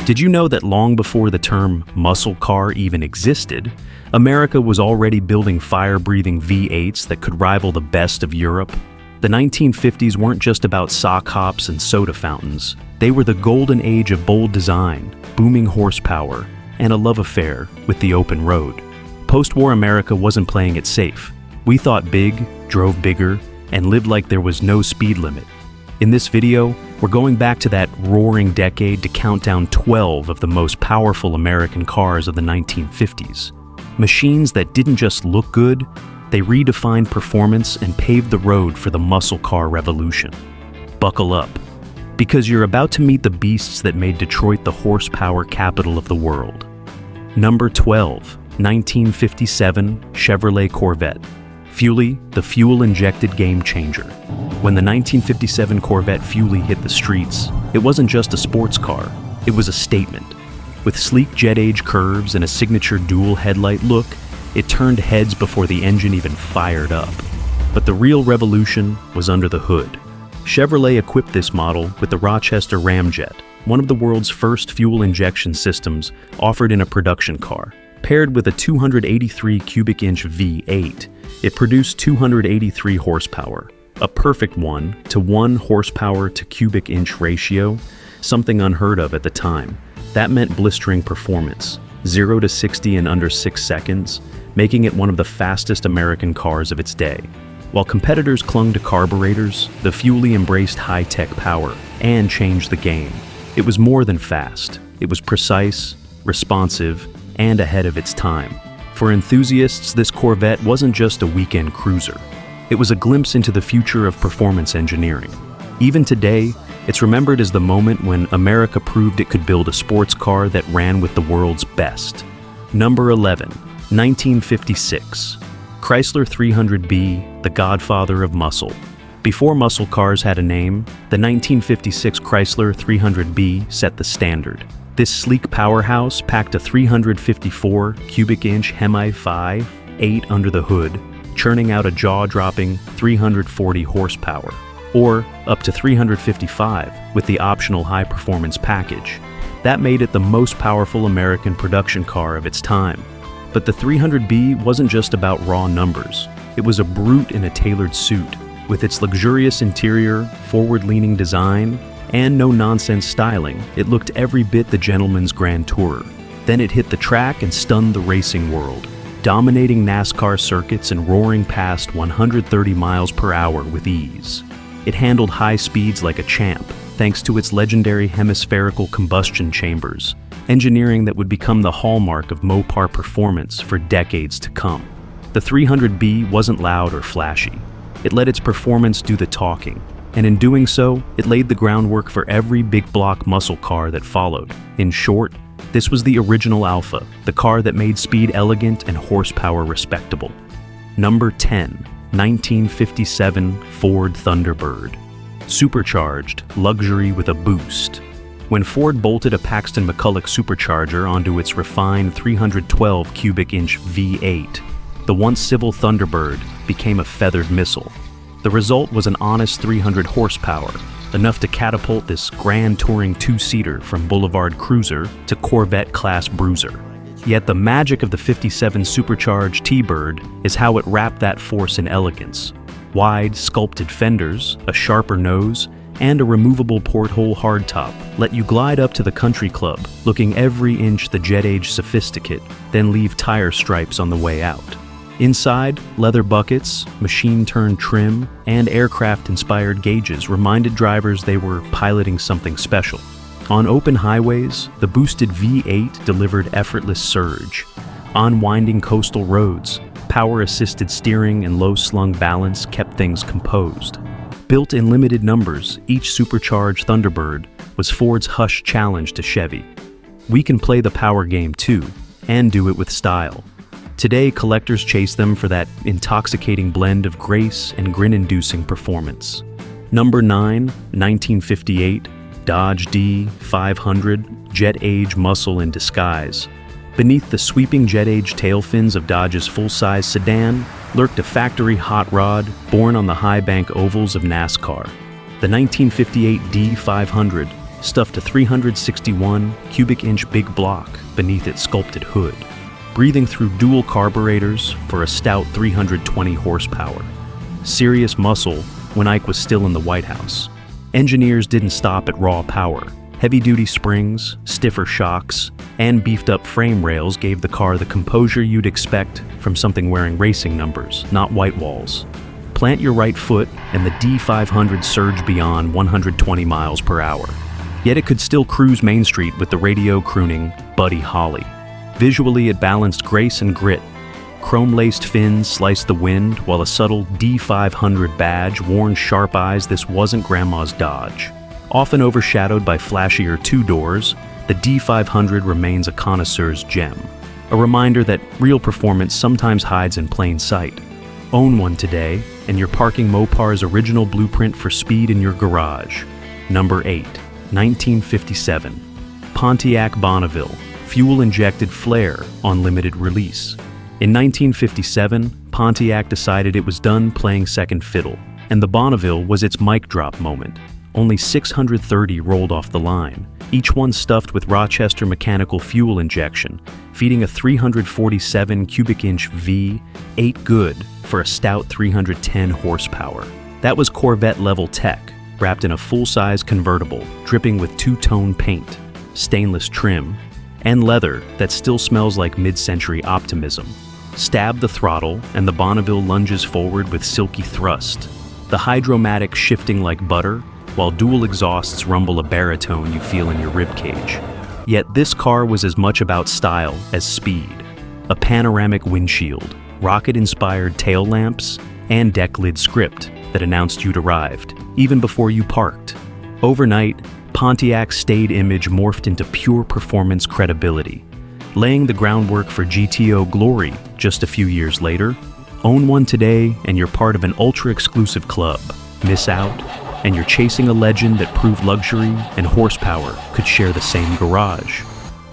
Did you know that long before the term muscle car even existed, America was already building fire-breathing V8s that could rival the best of Europe? The 1950s weren't just about sock hops and soda fountains. They were the golden age of bold design, booming horsepower, and a love affair with the open road. Post-war America wasn't playing it safe. We thought big, drove bigger, and lived like there was no speed limit. In this video, we're going back to that roaring decade to count down 12 of the most powerful American cars of the 1950s. Machines that didn't just look good, they redefined performance and paved the road for the muscle car revolution. Buckle up, because you're about to meet the beasts that made Detroit the horsepower capital of the world. Number 12, 1957 Chevrolet Corvette. Fuelie, the fuel-injected game changer. When the 1957 Corvette Fuelie hit the streets, it wasn't just a sports car, it was a statement. With sleek jet-age curves and a signature dual headlight look, it turned heads before the engine even fired up. But the real revolution was under the hood. Chevrolet equipped this model with the Rochester Ramjet, one of the world's first fuel injection systems offered in a production car. Paired with a 283 cubic inch V8, it produced 283 horsepower, a perfect 1 horsepower to cubic inch ratio, something unheard of at the time. That meant blistering performance, 0 to 60 in under 6 seconds, making it one of the fastest American cars of its day. While competitors clung to carburetors, the Fuelie embraced high-tech power and changed the game. It was more than fast. It was precise, responsive, and ahead of its time. For enthusiasts, this Corvette wasn't just a weekend cruiser. It was a glimpse into the future of performance engineering. Even today, it's remembered as the moment when America proved it could build a sports car that ran with the world's best. Number 11, 1956. Chrysler 300B, the godfather of muscle. Before muscle cars had a name, the 1956 Chrysler 300B set the standard. This sleek powerhouse packed a 354 cubic inch Hemi 5.8 under the hood, churning out a jaw-dropping 340 horsepower, or up to 355 with the optional high-performance package. That made it the most powerful American production car of its time. But the 300B wasn't just about raw numbers. It was a brute in a tailored suit, with its luxurious interior, forward-leaning design, and no-nonsense styling. It looked every bit the gentleman's Grand Tourer. Then it hit the track and stunned the racing world, dominating NASCAR circuits and roaring past 130 miles per hour with ease. It handled high speeds like a champ, thanks to its legendary hemispherical combustion chambers, engineering that would become the hallmark of Mopar performance for decades to come. The 300B wasn't loud or flashy. It let its performance do the talking, and in doing so, it laid the groundwork for every big block muscle car that followed. In short, this was the original Alpha, the car that made speed elegant and horsepower respectable. Number 10, 1957 Ford Thunderbird. Supercharged, luxury with a boost. When Ford bolted a Paxton McCulloch supercharger onto its refined 312 cubic inch V8, the once civil Thunderbird became a feathered missile. The result was an honest 300 horsepower, enough to catapult this grand touring two-seater from boulevard cruiser to Corvette-class bruiser. Yet the magic of the 57 supercharged T-Bird is how it wrapped that force in elegance. Wide, sculpted fenders, a sharper nose, and a removable porthole hardtop let you glide up to the country club, looking every inch the jet-age sophisticate, then leave tire stripes on the way out. Inside, leather buckets, machine-turned trim, and aircraft-inspired gauges reminded drivers they were piloting something special. On open highways, the boosted V8 delivered effortless surge. On winding coastal roads, power-assisted steering and low-slung balance kept things composed. Built in limited numbers, each supercharged Thunderbird was Ford's hush challenge to Chevy. We can play the power game too, and do it with style. Today, collectors chase them for that intoxicating blend of grace and grin-inducing performance. Number 9, 1958, Dodge D500, jet-age muscle in disguise. Beneath the sweeping jet-age tailfins of Dodge's full-size sedan lurked a factory hot rod born on the high bank ovals of NASCAR. The 1958 D500 stuffed a 361 cubic inch big block beneath its sculpted hood, breathing through dual carburetors for a stout 320 horsepower. Serious muscle when Ike was still in the White House. Engineers didn't stop at raw power. Heavy-duty springs, stiffer shocks, and beefed-up frame rails gave the car the composure you'd expect from something wearing racing numbers, not white walls. Plant your right foot, and the D500 surged beyond 120 miles per hour. Yet it could still cruise Main Street with the radio crooning Buddy Holly. Visually, it balanced grace and grit. Chrome-laced fins sliced the wind, while a subtle D500 badge warned sharp eyes this wasn't Grandma's Dodge. Often overshadowed by flashier two-doors, the D500 remains a connoisseur's gem. A reminder that real performance sometimes hides in plain sight. Own one today, and you're parking Mopar's original blueprint for speed in your garage. Number 8, 1957. Pontiac Bonneville, fuel-injected flare on limited release. In 1957, Pontiac decided it was done playing second fiddle, and the Bonneville was its mic drop moment. Only 630 rolled off the line, each one stuffed with Rochester mechanical fuel injection, feeding a 347 cubic inch V8 good for a stout 310 horsepower. That was Corvette-level tech, wrapped in a full-size convertible, dripping with two-tone paint, stainless trim, and leather that still smells like mid-century optimism. Stab the throttle, and the Bonneville lunges forward with silky thrust, the hydromatic shifting like butter, while dual exhausts rumble a baritone you feel in your ribcage. Yet this car was as much about style as speed. A panoramic windshield, rocket-inspired tail lamps, and deck lid script that announced you'd arrived, even before you parked. Overnight, Pontiac's staid image morphed into pure performance credibility, laying the groundwork for GTO glory just a few years later. Own one today, and you're part of an ultra-exclusive club. Miss out, and you're chasing a legend that proved luxury and horsepower could share the same garage.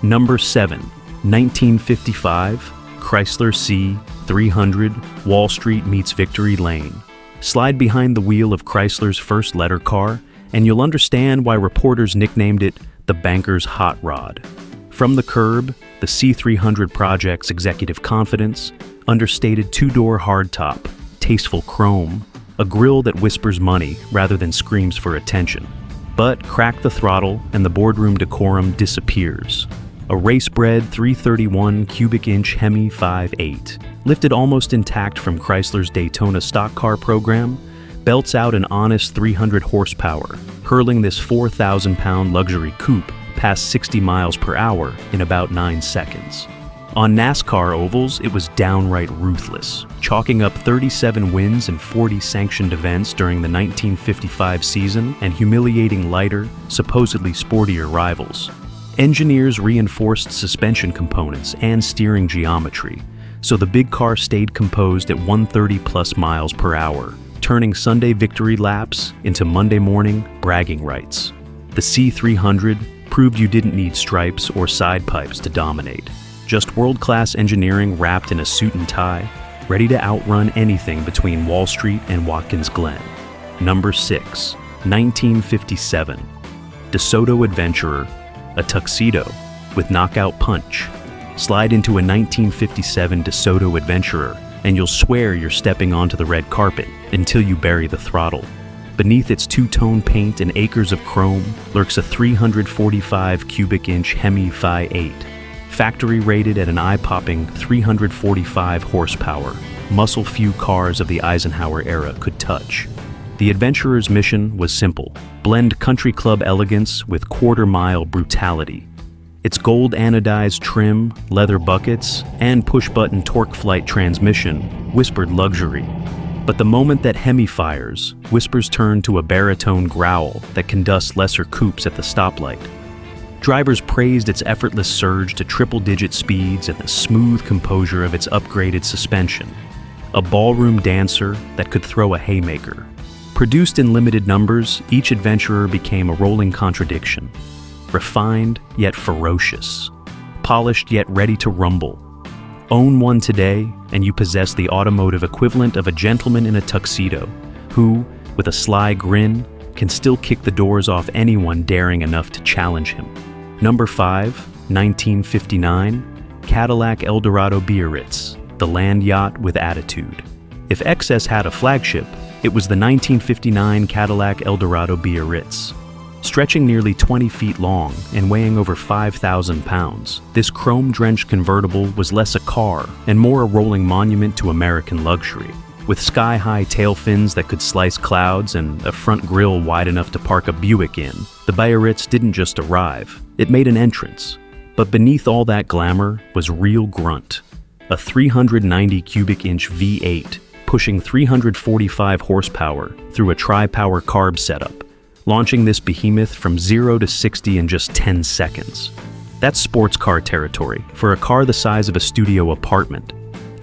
Number 7, 1955, Chrysler C300, Wall Street meets Victory Lane. Slide behind the wheel of Chrysler's first letter car, and you'll understand why reporters nicknamed it the banker's hot rod. From the curb, the C300 project's executive confidence, understated two-door hardtop, tasteful chrome, a grille that whispers money rather than screams for attention. But crack the throttle and the boardroom decorum disappears. A race-bred 331 cubic inch Hemi 5.8, lifted almost intact from Chrysler's Daytona stock car program, belts out an honest 300 horsepower, hurling this 4,000-pound luxury coupe past 60 miles per hour in about 9 seconds. On NASCAR ovals, it was downright ruthless, chalking up 37 wins and 40 sanctioned events during the 1955 season and humiliating lighter, supposedly sportier rivals. Engineers reinforced suspension components and steering geometry, so the big car stayed composed at 130+ miles per hour, turning Sunday victory laps into Monday morning bragging rights. The C300 proved you didn't need stripes or side pipes to dominate. Just world-class engineering wrapped in a suit and tie, ready to outrun anything between Wall Street and Watkins Glen. Number 6, 1957. DeSoto Adventurer, a tuxedo with knockout punch. Slide into a 1957 DeSoto Adventurer, and you'll swear you're stepping onto the red carpet until you bury the throttle. Beneath its two-tone paint and acres of chrome lurks a 345 cubic inch Hemi 5.8. Factory rated at an eye-popping 345 horsepower, muscle few cars of the Eisenhower era could touch. The Adventurer's mission was simple: blend country club elegance with quarter-mile brutality. Its gold anodized trim, leather buckets, and push-button torque flight transmission whispered luxury. But the moment that Hemi fires, whispers turn to a baritone growl that can dust lesser coupes at the stoplight. Drivers praised its effortless surge to triple-digit speeds and the smooth composure of its upgraded suspension. A ballroom dancer that could throw a haymaker. Produced in limited numbers, each Adventurer became a rolling contradiction. Refined yet ferocious. Polished yet ready to rumble. Own one today, and you possess the automotive equivalent of a gentleman in a tuxedo, who, with a sly grin, can still kick the doors off anyone daring enough to challenge him. Number 5, 1959, Cadillac Eldorado Biarritz, the land yacht with attitude. If XS had a flagship, it was the 1959 Cadillac Eldorado Biarritz. Stretching nearly 20 feet long and weighing over 5,000 pounds, this chrome-drenched convertible was less a car and more a rolling monument to American luxury. With sky-high tailfins that could slice clouds and a front grille wide enough to park a Buick in, the Biarritz didn't just arrive, it made an entrance. But beneath all that glamour was real grunt. A 390 cubic inch V8 pushing 345 horsepower through a tri-power carb setup, launching this behemoth from 0 to 60 in just 10 seconds. That's sports car territory for a car the size of a studio apartment.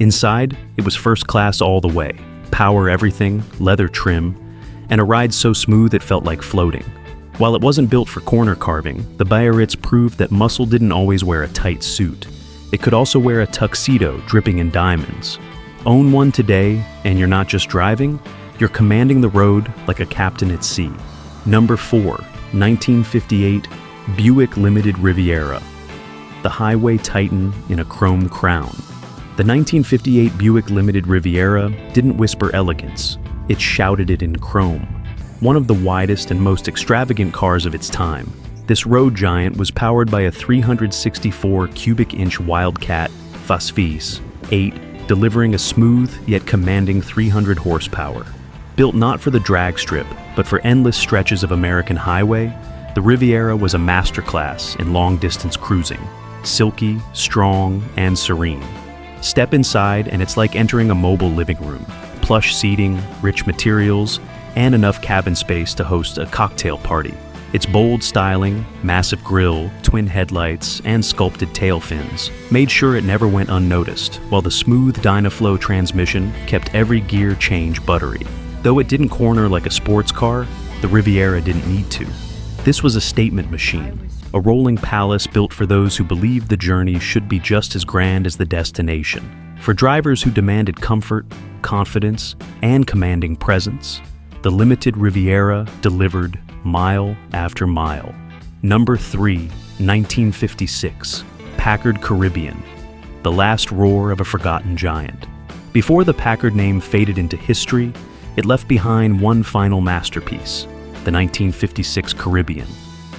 Inside, it was first class all the way, power everything, leather trim, and a ride so smooth it felt like floating. While it wasn't built for corner carving, the Biarritz proved that muscle didn't always wear a tight suit. It could also wear a tuxedo dripping in diamonds. Own one today, and you're not just driving, you're commanding the road like a captain at sea. Number 4, 1958, Buick Limited Riviera, the highway titan in a chrome crown. The 1958 Buick Limited Riviera didn't whisper elegance, it shouted it in chrome. One of the widest and most extravagant cars of its time, this road giant was powered by a 364 cubic inch Wildcat Fas 8, delivering a smooth yet commanding 300 horsepower. Built not for the drag strip, but for endless stretches of American highway, the Riviera was a masterclass in long-distance cruising, silky, strong, and serene. Step inside and it's like entering a mobile living room. Plush seating, rich materials, and enough cabin space to host a cocktail party. Its bold styling, massive grille, twin headlights, and sculpted tail fins made sure it never went unnoticed, while the smooth Dynaflow transmission kept every gear change buttery. Though it didn't corner like a sports car, the Riviera didn't need to. This was a statement machine, a rolling palace built for those who believed the journey should be just as grand as the destination. For drivers who demanded comfort, confidence, and commanding presence, the limited Riviera delivered mile after mile. Number 3, 1956, Packard Caribbean, the last roar of a forgotten giant. Before the Packard name faded into history, it left behind one final masterpiece, the 1956 Caribbean.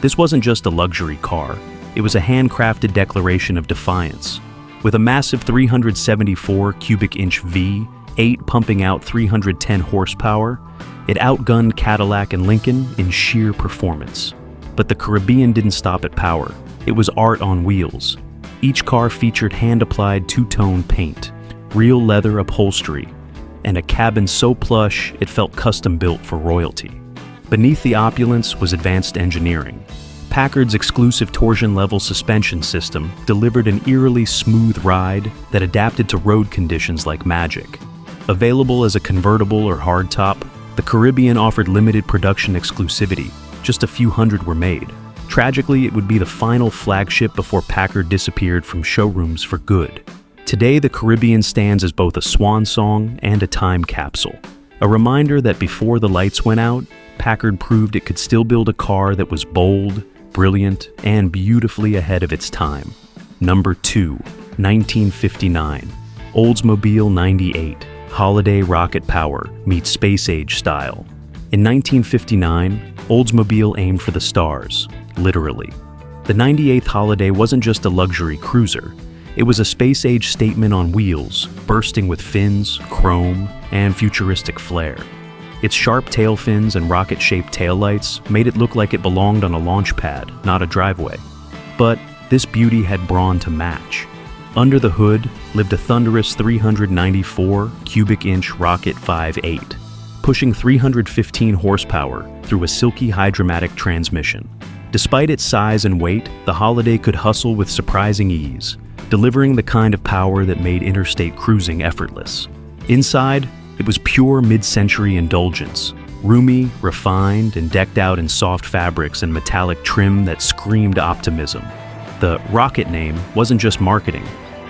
This wasn't just a luxury car, it was a handcrafted declaration of defiance. With a massive 374 cubic inch V8 pumping out 310 horsepower, it outgunned Cadillac and Lincoln in sheer performance. But the Caribbean didn't stop at power, it was art on wheels. Each car featured hand-applied two-tone paint, real leather upholstery, and a cabin so plush it felt custom-built for royalty. Beneath the opulence was advanced engineering. Packard's exclusive torsion-level suspension system delivered an eerily smooth ride that adapted to road conditions like magic. Available as a convertible or hardtop, the Caribbean offered limited production exclusivity. Just a few hundred were made. Tragically, it would be the final flagship before Packard disappeared from showrooms for good. Today, the Caribbean stands as both a swan song and a time capsule. A reminder that before the lights went out, Packard proved it could still build a car that was bold, brilliant, and beautifully ahead of its time. Number 2, 1959, Oldsmobile 98, holiday rocket power meets space age style. In 1959, Oldsmobile aimed for the stars, literally. The 98th Holiday wasn't just a luxury cruiser. It was a space-age statement on wheels, bursting with fins, chrome, and futuristic flair. Its sharp tail fins and rocket-shaped taillights made it look like it belonged on a launch pad, not a driveway. But this beauty had brawn to match. Under the hood lived a thunderous 394 cubic inch Rocket 5.8, pushing 315 horsepower through a silky hydromatic transmission. Despite its size and weight, the Holiday could hustle with surprising ease, delivering the kind of power that made interstate cruising effortless. Inside, it was pure mid-century indulgence, roomy, refined, and decked out in soft fabrics and metallic trim that screamed optimism. The Rocket name wasn't just marketing.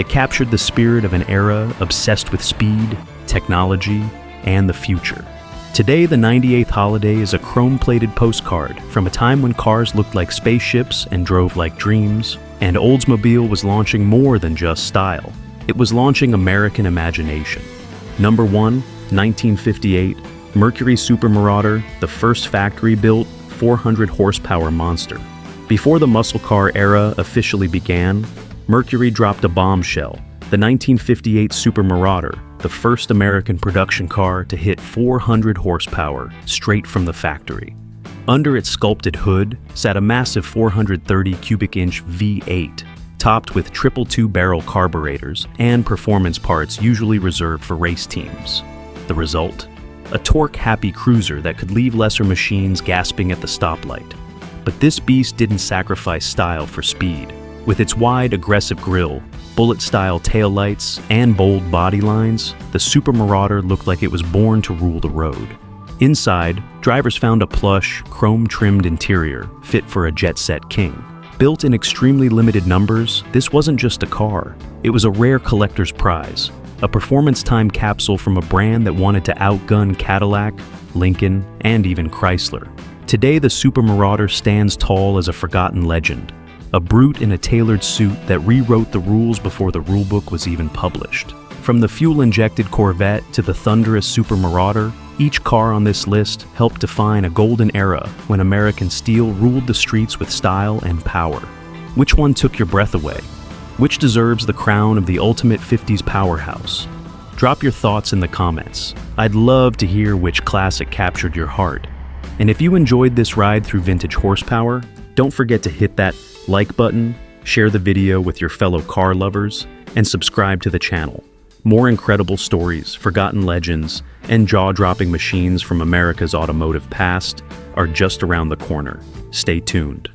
It captured the spirit of an era obsessed with speed, technology, and the future. Today, the 98th holiday is a chrome-plated postcard from a time when cars looked like spaceships and drove like dreams, and Oldsmobile was launching more than just style. It was launching American imagination. Number 1, 1958, Mercury Super Marauder, the first factory-built 400-horsepower monster. Before the muscle car era officially began, Mercury dropped a bombshell, the 1958 Super Marauder, the first American production car to hit 400 horsepower straight from the factory. Under its sculpted hood sat a massive 430 cubic inch V8, topped with triple two-barrel carburetors and performance parts usually reserved for race teams. The result? A torque-happy cruiser that could leave lesser machines gasping at the stoplight. But this beast didn't sacrifice style for speed. With its wide, aggressive grille, bullet-style taillights, and bold body lines, the Super Marauder looked like it was born to rule the road. Inside, drivers found a plush, chrome-trimmed interior fit for a jet-set king. Built in extremely limited numbers, this wasn't just a car. It was a rare collector's prize, a performance time capsule from a brand that wanted to outgun Cadillac, Lincoln, and even Chrysler. Today, the Super Marauder stands tall as a forgotten legend, a brute in a tailored suit that rewrote the rules before the rulebook was even published. From the fuel-injected Corvette to the thunderous Super Marauder, each car on this list helped define a golden era when American steel ruled the streets with style and power. Which one took your breath away? Which deserves the crown of the ultimate 50s powerhouse? Drop your thoughts in the comments. I'd love to hear which classic captured your heart. And if you enjoyed this ride through vintage horsepower, don't forget to hit that like button, share the video with your fellow car lovers, and subscribe to the channel. More incredible stories, forgotten legends, and jaw-dropping machines from America's automotive past are just around the corner. Stay tuned.